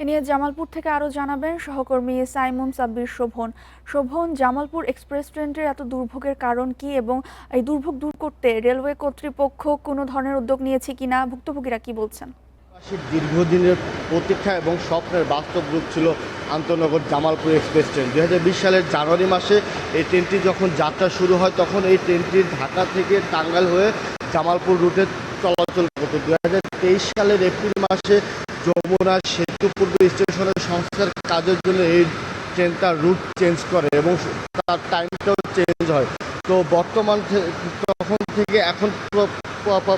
এ নিয়ে জামালপুর থেকে আরো জানাবেন সহকর্মী সাইমুম সাব্বির শোভন। শোভন, জামালপুর এক্সপ্রেস ট্রেনটির এত দুর্ভোগের কারণ কি এবং এই দুর্ভোগ দূর করতে রেলওয়ে কর্তৃপক্ষ কোনো ধরনের উদ্যোগ নিয়েছে কিনা, ভুক্তভোগীরা কি বলছেন? দীর্ঘদিনের প্রতীক্ষা এবং স্বপ্নের বাস্তব রূপ ছিল আন্তনগর জামালপুর এক্সপ্রেস ট্রেন। 2020 সালের জানুয়ারি মাসে এই ট্রেনটি যখন যাত্রা শুরু হয় তখন এই ট্রেনটি ঢাকা থেকে টাঙ্গাইল হয়ে জামালপুর রুটে চলাচল করত। 2023 সালের এপ্রিল মাসে যমুনা সেতু পূর্ব স্টেশনের সংস্কার কাজের জন্য এই ট্রেনটার রুট চেঞ্জ করে এবং তার টাইমটাও চেঞ্জ হয়। তো বর্তমান তখন থেকে এখন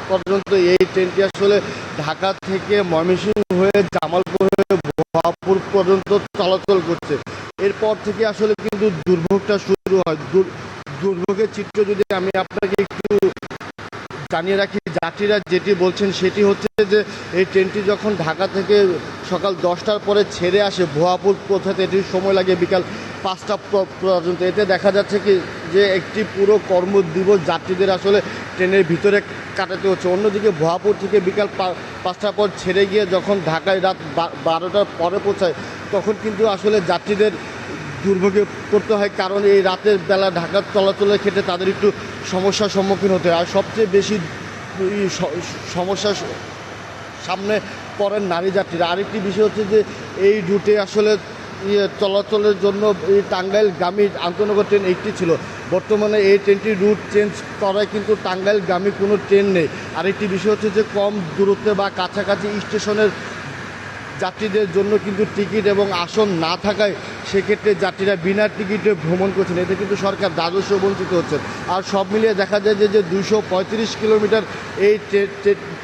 পর্যন্ত এই ট্রেনটি আসলে ঢাকা থেকে ময়মনসিংহ হয়ে জামালপুর হয়ে ভোয়াপুর পর্যন্ত চলাচল করছে। এরপর থেকে আসলে কিন্তু দুর্ভোগটা শুরু হয়। দুর্ভোগের চিত্র যদি আমি আপনাকে একটু জানিয়ে রাখি, যাত্রীরা যেটি বলছেন সেটি হচ্ছে যে এই ট্রেনটি যখন ঢাকা থেকে সকাল 10টার পরে ছেড়ে আসে ভুয়াপুর পৌঁছাতে এটির সময় লাগে বিকাল 5টা পর্যন্ত। এতে দেখা যাচ্ছে কি যে একটি পুরো কর্মদিবস যাত্রীদের আসলে ট্রেনের ভিতরে কাটাতে হচ্ছে। অন্যদিকে ভুয়াপুর থেকে বিকাল 5টার পর ছেড়ে গিয়ে যখন ঢাকায় রাত 12টার পরে পৌঁছায় তখন কিন্তু আসলে যাত্রীদের দুর্ভোগে পড়তে হয়, কারণ এই রাতের বেলা ঢাকার চলাচলের ক্ষেত্রে তাদের একটু সমস্যার সম্মুখীন হতে হয়। আর সবচেয়ে বেশি সমস্যার সামনে পড়েন নারী যাত্রীরা। আরেকটি বিষয় হচ্ছে যে এই রুটে আসলে চলাচলের জন্য এই টাঙ্গাইলগামী আন্তনগর ট্রেন একটি ছিল। বর্তমানে এই ট্রেনটির রুট চেঞ্জ করায় কিন্তু টাঙ্গাইলগামী কোনো ট্রেন নেই। আরেকটি বিষয় হচ্ছে যে কম দূরত্বে বা কাছাকাছি স্টেশনের যাত্রীদের জন্য কিন্তু টিকিট এবং আসন না থাকায় সেক্ষেত্রে যাত্রীরা বিনা টিকিটে ভ্রমণ করছেন। এতে কিন্তু সরকার রাজস্ব বঞ্চিত হচ্ছে। আর সব মিলিয়ে দেখা যায় যে 235 কিলোমিটার এই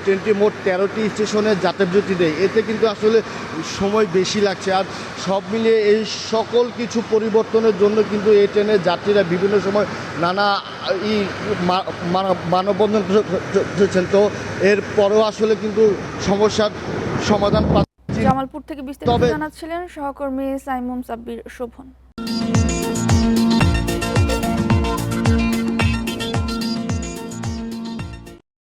ট্রেনটি মোট 13টি স্টেশনে যাত্রাবিরতি দেয়। এতে কিন্তু আসলে সময় বেশি লাগছে। আর সব মিলিয়ে এই সকল কিছু পরিবর্তনের জন্য কিন্তু এই ট্রেনের যাত্রীরা বিভিন্ন সময় নানা মানববন্ধন করছেন। তো এরপরেও আসলে কিন্তু সমস্যার সমাধান জামালপুর থেকে বিস্তারিত জানাচ্ছিলেন সহকর্মী সাইমুম সাব্বির শোভন।